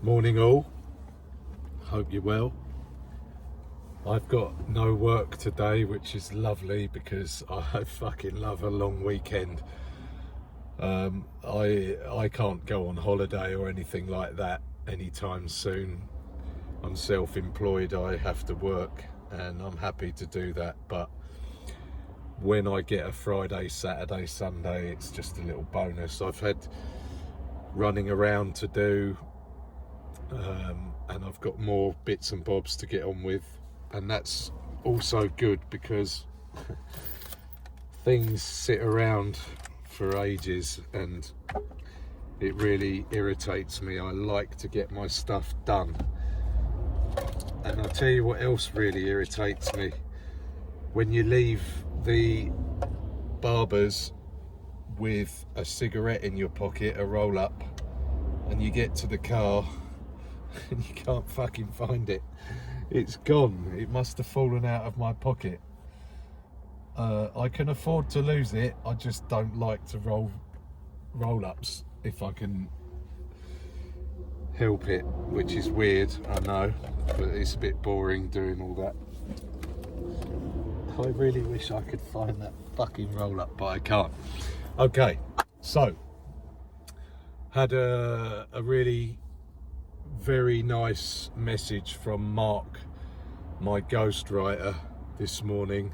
Morning all, hope you're well. I've got no work today, which is lovely because I fucking love a long weekend. I can't go on holiday or anything like that anytime soon. I'm self-employed, I have to work and I'm happy to do that, but when I get a Friday, Saturday, Sunday, it's just a little bonus. I've had running around to do, and I've got more bits and bobs to get on with, and that's also good because things sit around for ages and it really irritates me. I like to get my stuff done. And I'll tell you what else really irritates me: when you leave the barber's with a cigarette in your pocket, a roll up, and you get to the car and you can't fucking find it. It's gone. It must have fallen out of my pocket. I can afford to lose it. I just don't like to roll ups if I can help it, which is weird, I know, but it's a bit boring doing all that. I really wish I could find that fucking roll up, but I can't. Okay, so had a really very nice message from Mark, my ghostwriter, this morning.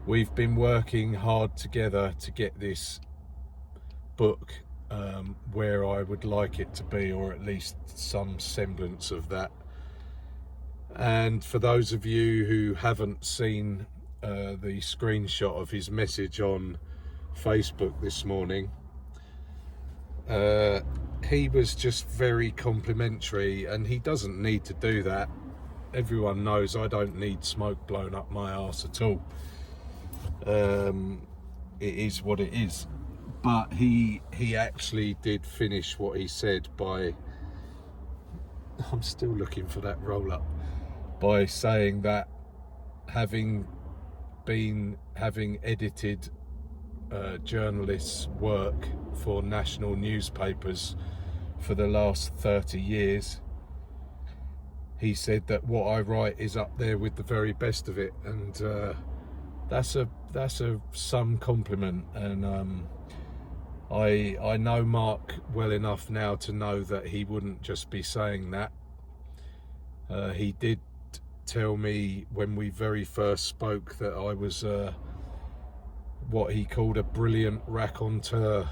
We've been working hard together to get this book where I would like it to be, or at least some semblance of that. And for those of you who haven't seen the screenshot of his message on Facebook this morning, he was just very complimentary, and he doesn't need to do that. Everyone knows I don't need smoke blown up my arse at all. It is what it is. But he actually did finish what he said by, I'm still looking for that roll up, by saying that having edited journalists' work for national newspapers for the last 30 years, he said that what I write is up there with the very best of it, and that's some compliment. And I know Mark well enough now to know that he wouldn't just be saying that. He did tell me when we very first spoke that I was what he called a brilliant raconteur,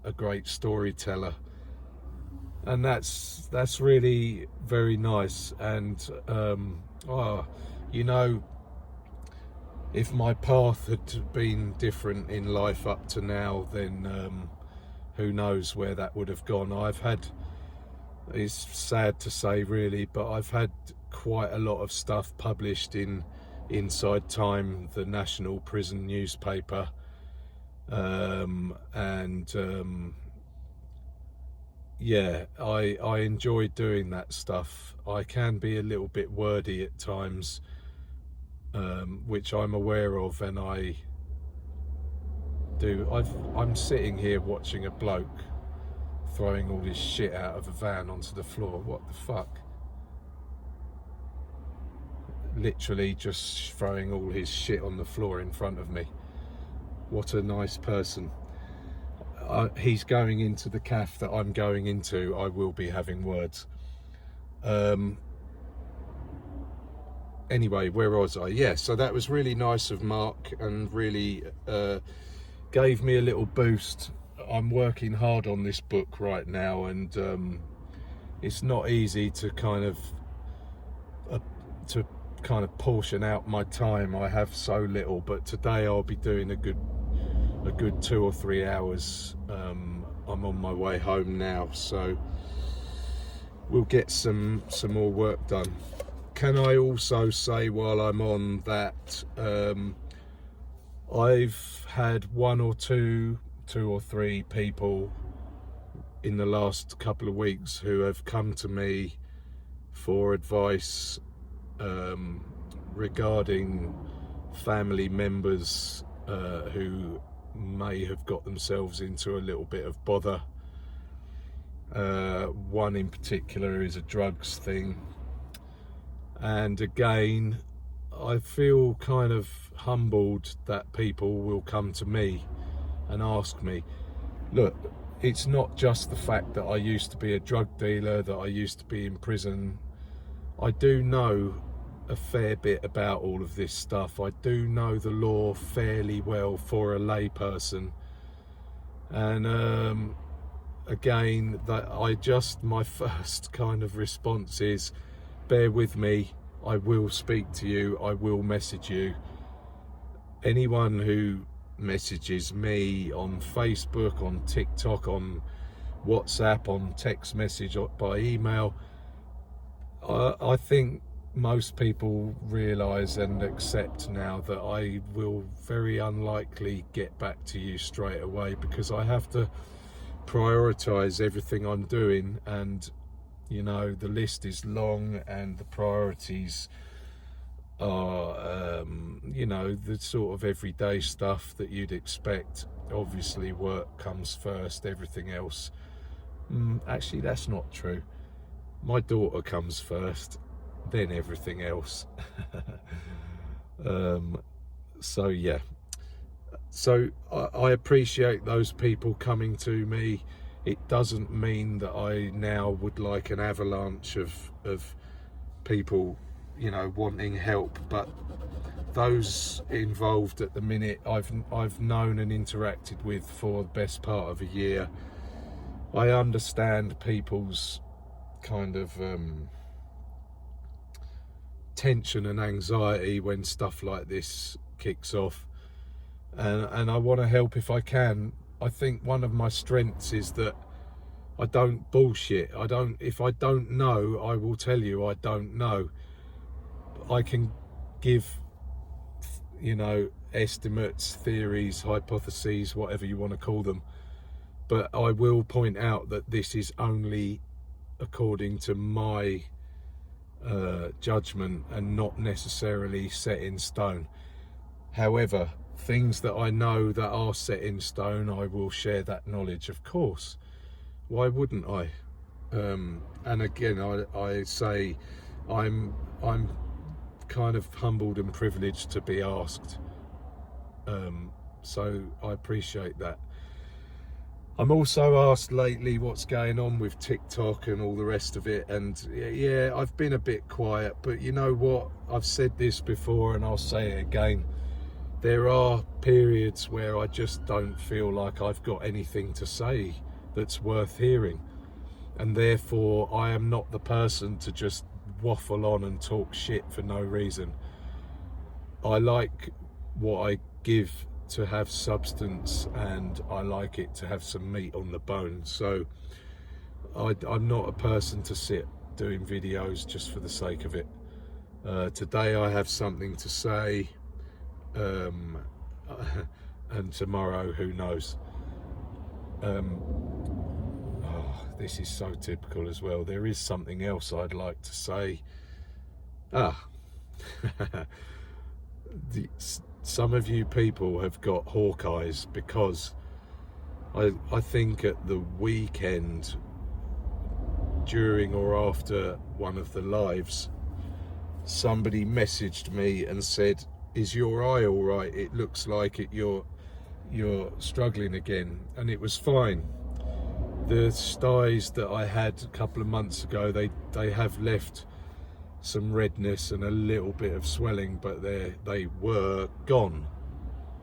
a great storyteller, and that's really very nice. And you know, if my path had been different in life up to now, then who knows where that would have gone. It's sad to say really, but I've had quite a lot of stuff published in Inside Time, the national prison newspaper, yeah, I enjoy doing that stuff. I can be a little bit wordy at times, which I'm aware of, and I'm sitting here watching a bloke throwing all his shit out of a van onto the floor. What the fuck? Literally just throwing all his shit on the floor in front of me. What a nice person. He's going into the cafe that I'm going into. I will be having words. Anyway, where was I? Yeah, so that was really nice of Mark, and really gave me a little boost. I'm working hard on this book right now, and it's not easy to kind of portion out my time. I have so little, but today I'll be doing a good 2 or 3 hours. I'm on my way home now, so we'll get some more work done. Can I also say while I'm on that, I've had one or two or three people in the last couple of weeks who have come to me for advice regarding family members who may have got themselves into a little bit of bother. One in particular is a drugs thing. And again, I feel kind of humbled that people will come to me and ask me, look, it's not just the fact that I used to be a drug dealer, that I used to be in prison. I do know a fair bit about all of this stuff. I do know the law fairly well for a lay person. And again, my first kind of response is, bear with me, I will speak to you, I will message you. Anyone who messages me on Facebook, on TikTok, on WhatsApp, on text message, or by email, I think most people realise and accept now that I will very unlikely get back to you straight away, because I have to prioritise everything I'm doing, and you know, the list is long and the priorities are you know, the sort of everyday stuff that you'd expect. Obviously work comes first, everything else, actually that's not true. My daughter comes first, then everything else. So yeah, so I appreciate those people coming to me. It doesn't mean that I now would like an avalanche of people, you know, wanting help, but those involved at the minute I've known and interacted with for the best part of a year. I understand people's kind of tension and anxiety when stuff like this kicks off, and I want to help if I can. I think one of my strengths is that I don't bullshit. If I don't know, I will tell you I don't know. I can give, you know, estimates, theories, hypotheses, whatever you want to call them, but I will point out that this is only according to my judgment and not necessarily set in stone. However, things that I know that are set in stone, I will share that knowledge, of course. Why wouldn't I? And again, I say I'm kind of humbled and privileged to be asked, so I appreciate that. I'm also asked lately what's going on with TikTok and all the rest of it, and yeah, I've been a bit quiet, but you know what, I've said this before and I'll say it again. There are periods where I just don't feel like I've got anything to say that's worth hearing, and therefore I am not the person to just waffle on and talk shit for no reason. I like what I give to have substance, and I like it to have some meat on the bone. So I'm not a person to sit doing videos just for the sake of it. Today I have something to say, and tomorrow who knows. This is so typical as well. There is something else I'd like to say. Some of you people have got hawk eyes, because I think at the weekend, during or after one of the lives, somebody messaged me and said, is your eye all right? It looks like you're struggling again. And it was fine. The styes that I had a couple of months ago, they have left some redness and a little bit of swelling, but they were gone.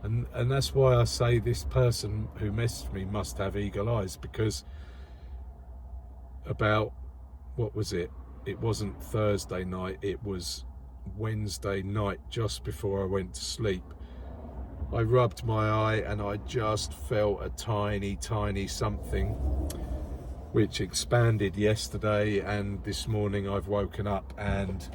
And that's why I say this person who messaged me must have eagle eyes, because about, what was it? It wasn't Thursday night, it was Wednesday night, just before I went to sleep. I rubbed my eye and I just felt a tiny something, which expanded yesterday, and this morning I've woken up and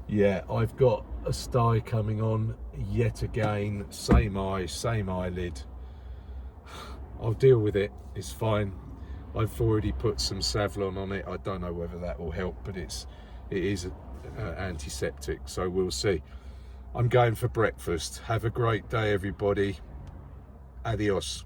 yeah, I've got a sty coming on yet again. Same eye, same eyelid. I'll deal with it, it's fine. I've already put some Savlon on it. I don't know whether that will help, but it is antiseptic, so we'll see. I'm going for breakfast. Have a great day, everybody. Adios.